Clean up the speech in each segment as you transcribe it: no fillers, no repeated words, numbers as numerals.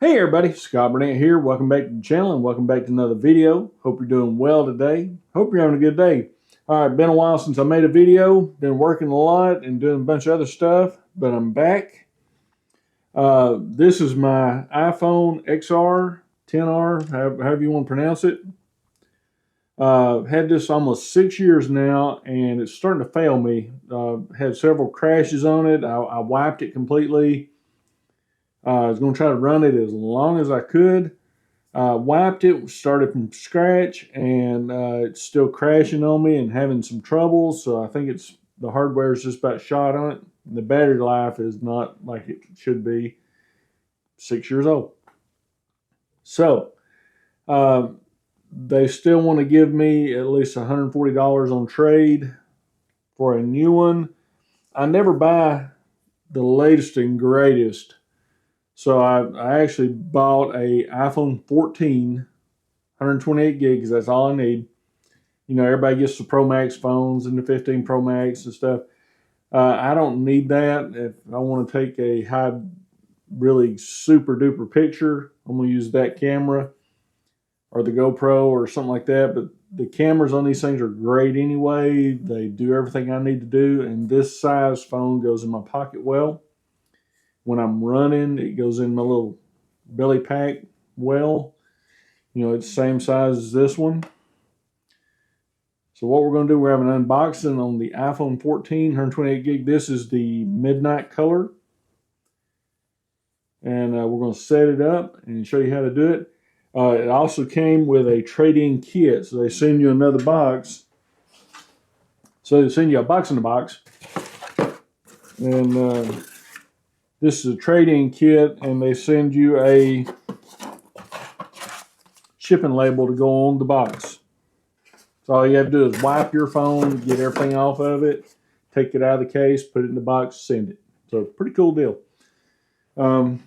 Hey everybody, Scott Burnett here. Welcome back to the channel and welcome back to another video. Hope you're doing well today. Hope you're having a good day. All right, been a while since I made a video. Been working a lot and doing a bunch of other stuff, but I'm back. This is my iPhone XR, 10R, however you want to pronounce it. Had this almost 6 years now and it's starting to fail me. Had several crashes on it. I wiped it completely. I was going to try to run it as long as I could. Wiped it, started from scratch, and it's still crashing on me and having some trouble. So I think it's the hardware is just about shot on it. The battery life is not like it should be. 6 years old. So they still want to give me at least $140 on trade for a new one. I never buy the latest and greatest. So I actually bought a iPhone 14, 128 gig, because that's all I need. You know, everybody gets the Pro Max phones and the 15 Pro Max and stuff. I don't need that. If I want to take a high, really super duper picture, I'm going to use that camera or the GoPro or something like that. But the cameras on these things are great anyway. They do everything I need to do. And this size phone goes in my pocket well. When I'm running, it goes in my little belly pack well. You know, it's the same size as this one. So what we're going to do, we're having an unboxing on the iPhone 14, 128 gig. This is the midnight color. And we're going to set it up and show you how to do it. It also came with a trade-in kit. So they send you another box. So they send you a box in the box. And this is a trade-in kit, and they send you a shipping label to go on the box. So all you have to do is wipe your phone, get everything off of it, take it out of the case, put it in the box, send it. So pretty cool deal. I'm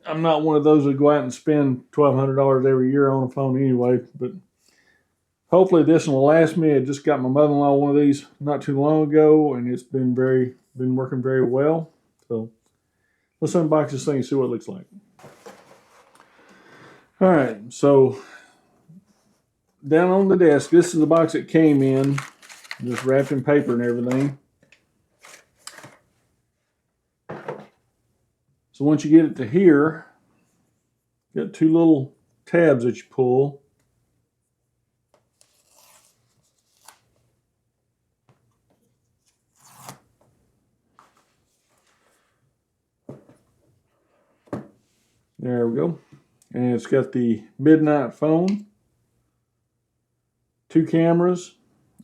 not one of those that go out and spend $1,200 every year on a phone anyway, but hopefully this one will last me. I just got my mother-in-law one of these not too long ago, and it's been working very well. So let's unbox this thing and see what it looks like. All right, so down on the desk, this is the box it came in, just wrapped in paper and everything. So once you get it to here, you got two little tabs that you pull. There we go. And it's got the midnight phone, two cameras.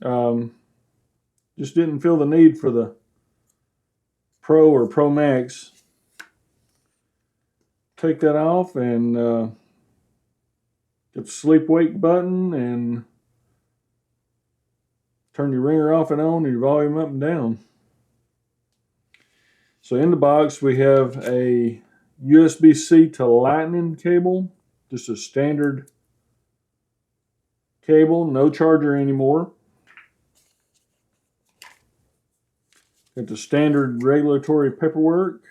Just didn't feel the need for the Pro or Pro Max. Take that off and get the sleep wake button and turn your ringer off and on and your volume up and down. So in the box we have a USB-C to Lightning cable, just a standard cable, no charger anymore. Got the standard regulatory paperwork.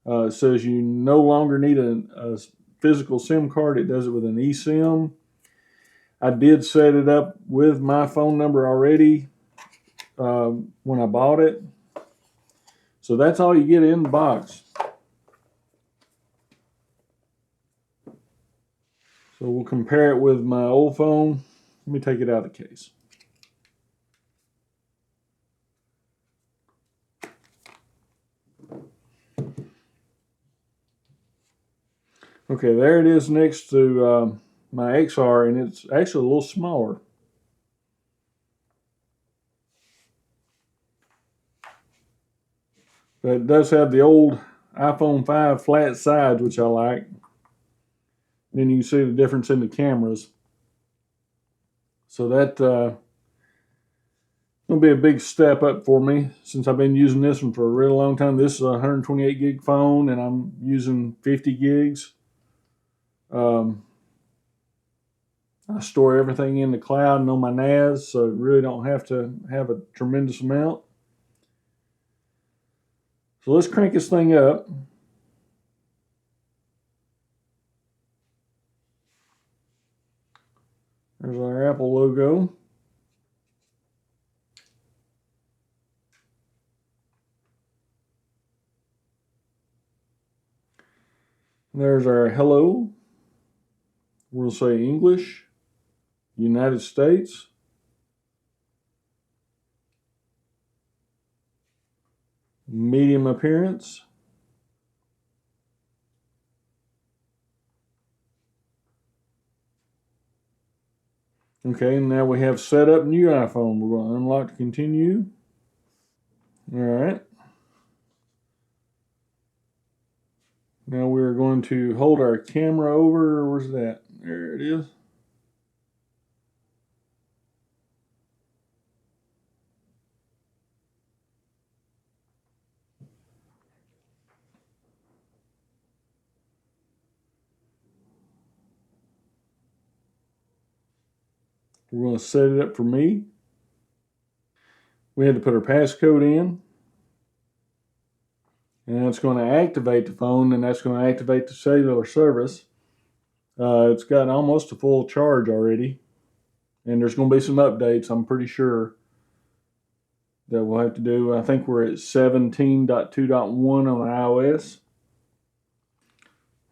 It says you no longer need a physical SIM card. It does it with an eSIM. I did set it up with my phone number already when I bought it. So that's all you get in the box. So we'll compare it with my old phone. Let me take it out of the case. Okay, there it is next to my XR, and it's actually a little smaller. But it does have the old iPhone 5 flat sides, which I like. Then you can see the difference in the cameras. So that will be a big step up for me since I've been using this one for a really long time. This is a 128 gig phone, and I'm using 50 gigs. I store everything in the cloud and on my NAS, so I really don't have to have a tremendous amount. So let's crank this thing up. Apple logo. There's our hello. We'll say English, United States. Medium appearance. Okay, now we have set up new iPhone. We're going to unlock to continue. All right. Now we're going to hold our camera over. Where's that? There it is. We're going to set it up for me. We had to put our passcode in. And it's going to activate the phone, and that's going to activate the cellular service. It's got almost a full charge already. And there's going to be some updates, I'm pretty sure, that we'll have to do. I think we're at 17.2.1 on iOS.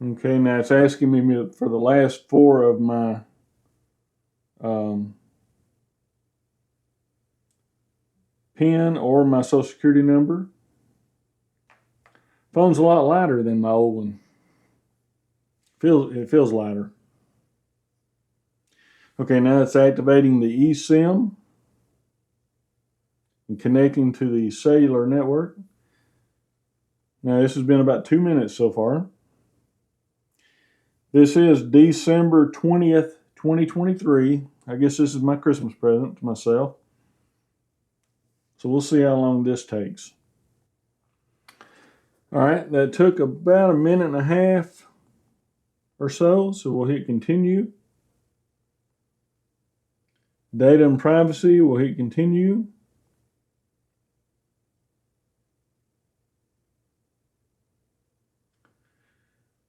Okay, now it's asking me for the last four of my PIN or my social security number. Phone's a lot lighter than my old one. It feels lighter. Okay, now it's activating the eSIM and connecting to the cellular network. Now this has been about 2 minutes so far. This is December 20th, 2023. I guess this is my Christmas present to myself. So we'll see how long this takes. All right, that took about 1.5 minutes or so. So we'll hit continue. Data and privacy, we'll hit continue.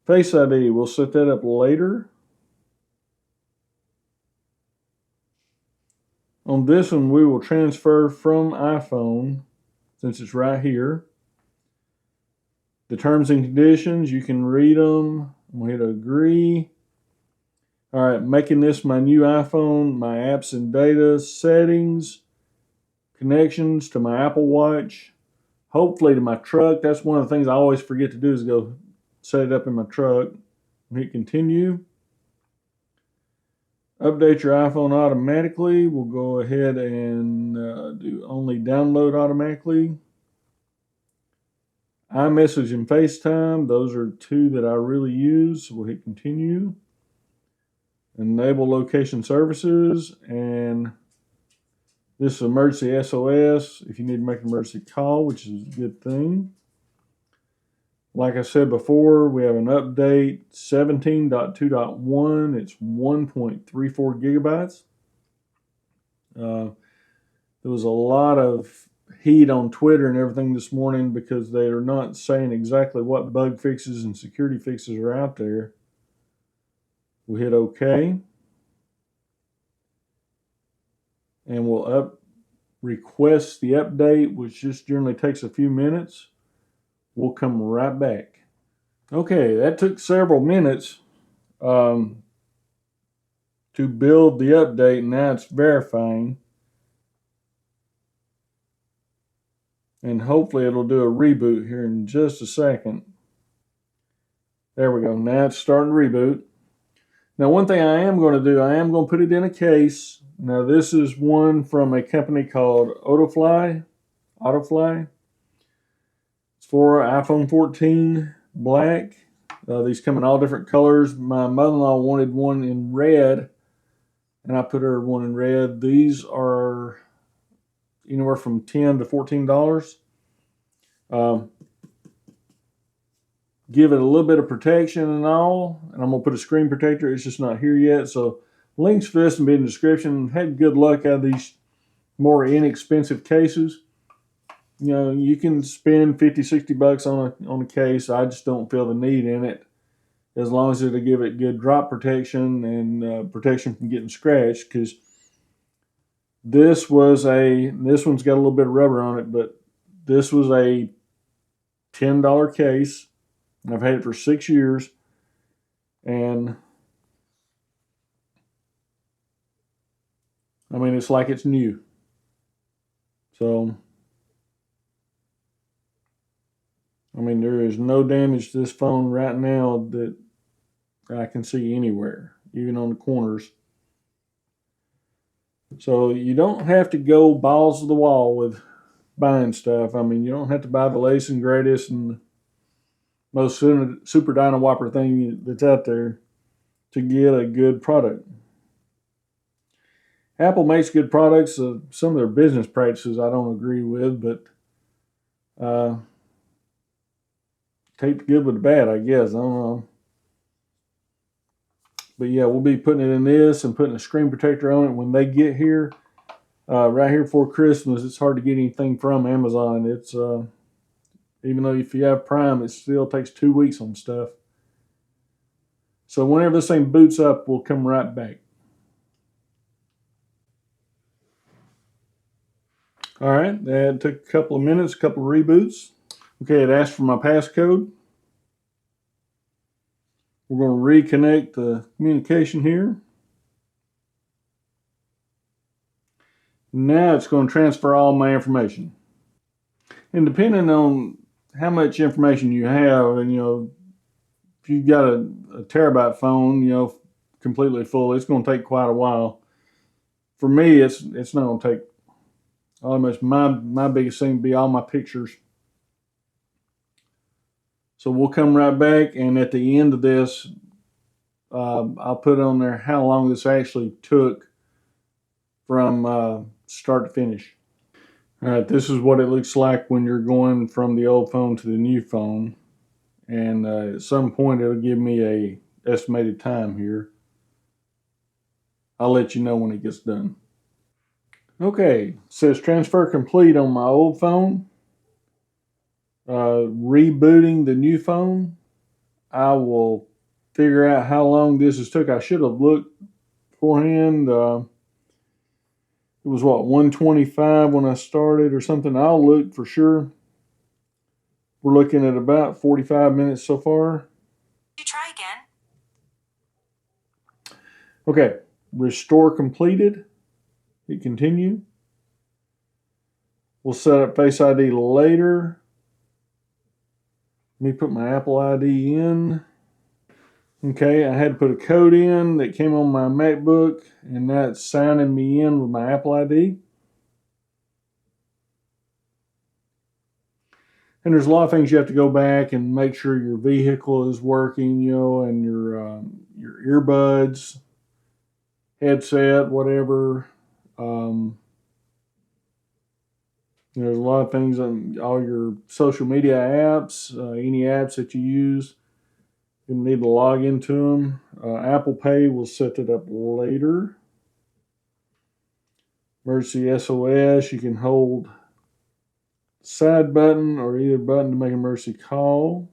Face ID, we'll set that up later. On this one, we will transfer from iPhone, since it's right here. The terms and conditions, you can read them. We'll hit agree. All right, making this my new iPhone, my apps and data, settings, connections to my Apple Watch, hopefully to my truck. That's one of the things I always forget to do is go set it up in my truck. Hit continue. Update your iPhone automatically. We'll go ahead and do only download automatically. iMessage and FaceTime, those are two that I really use. So we'll hit continue. Enable location services, and this is emergency SOS if you need to make an emergency call, which is a good thing. Like I said before, we have an update 17.2.1. It's 1.34 gigabytes. There was a lot of heat on Twitter and everything this morning because they are not saying exactly what bug fixes and security fixes are out there. We'll hit OK. And we'll request the update, which just generally takes a few minutes. We'll come right back. Okay, that took several minutes to build the update. Now it's verifying. And hopefully it'll do a reboot here in just a second. There we go. Now it's starting to reboot. Now one thing I am going to do, I am going to put it in a case. Now this is one from a company called Otofly. It's for iPhone 14 black. These come in all different colors. My mother-in-law wanted one in red, and I put her one in red. These are anywhere from $10 to $14. Give it a little bit of protection and all, and I'm going to put a screen protector. It's just not here yet, so links for this will be in the description. Had good luck out of these more inexpensive cases. You know, you can spend $50-$60 on a case. I just don't feel the need in it, as long as it'll give it good drop protection and protection from getting scratched, because This one's got a little bit of rubber on it, but this was a $10 case. I've had it for 6 years, and I mean, it's like it's new. So, I mean, there is no damage to this phone right now that I can see anywhere, even on the corners. So you don't have to go balls to the wall with buying stuff. I mean, you don't have to buy the latest and greatest and most super dyno whopper thing that's out there to get a good product. Apple makes good products. Some of their business practices I don't agree with, but take the good with the bad, I guess. I don't know. But yeah, we'll be putting it in this and putting a screen protector on it when they get here. Right here before Christmas, it's hard to get anything from Amazon. It's even though if you have Prime, it still takes 2 weeks on stuff. So whenever this thing boots up, we'll come right back. All right, that took a couple of minutes, a couple of reboots. Okay, it asked for my passcode. We're going to reconnect the communication here. Now it's going to transfer all my information. And depending on how much information you have, and if you've got a terabyte phone, completely full, it's going to take quite a while. For me, it's not going to take all that much. My biggest thing would be all my pictures. So we'll come right back, and at the end of this, I'll put on there how long this actually took from start to finish. All right, this is what it looks like when you're going from the old phone to the new phone. And at some point, it'll give me a estimated time here. I'll let you know when it gets done. Okay, it says transfer complete on my old phone. Rebooting the new phone. I will figure out how long this has took. I should have looked beforehand. It was 125 when I started or something. I'll look for sure. We're looking at about 45 minutes so far. You try again. Okay, restore completed. Hit continue. We'll set up Face ID later. Let me put my Apple ID in. Okay, I had to put a code in that came on my MacBook, and that's signing me in with my Apple ID. And there's a lot of things you have to go back and make sure your vehicle is working, and your earbuds, headset, whatever. There's a lot of things on all your social media apps, any apps that you use. You need to log into them. Apple Pay, will set it up later. Emergency SOS, you can hold side button or either button to make an emergency call.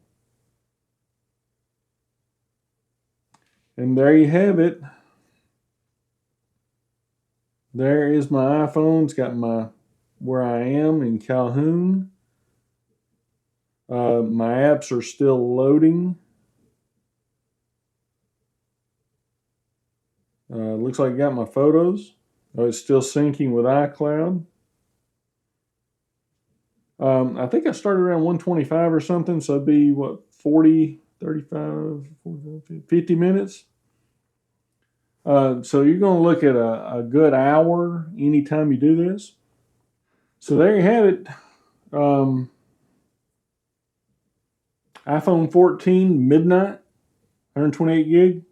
And there you have it. There is my iPhone. It's got where I am in Calhoun. My apps are still loading. Looks like I got my photos. Oh, it's still syncing with iCloud. I think I started around 125 or something, so it'd be 40, 35, 45, 50 minutes. So you're going to look at a good hour anytime you do this. So there you have it. iPhone 14 Midnight, 128 gig.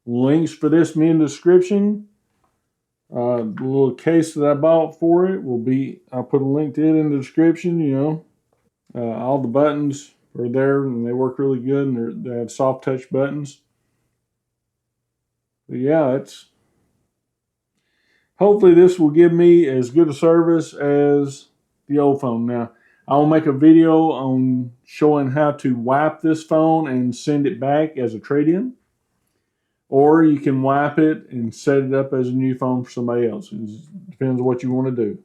Links for this in the description. The little case that I bought for it I'll put a link to it in the description, all the buttons are there and they work really good, and they have soft touch buttons. But yeah, hopefully this will give me as good a service as the old phone. Now, I'll make a video on showing how to wipe this phone and send it back as a trade-in. or you can wipe it and set it up as a new phone for somebody else. It depends on what you want to do.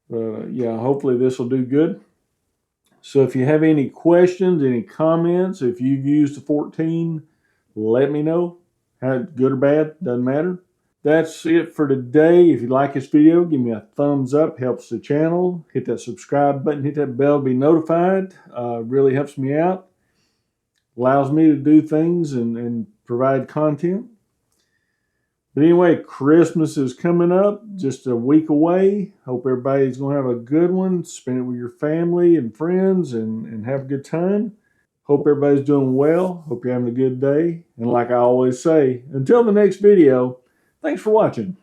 But yeah, hopefully this will do good. So if you have any questions, any comments, if you've used the 14, let me know. Good or bad, doesn't matter. That's it for today. If you like this video, give me a thumbs up. Helps the channel. Hit that subscribe button. Hit that bell to be notified. Really helps me out. Allows me to do things and provide content. But anyway, Christmas is coming up, just a week away. Hope everybody's going to have a good one. Spend it with your family and friends and have a good time. Hope everybody's doing well. Hope you're having a good day. And like I always say, until the next video, thanks for watching.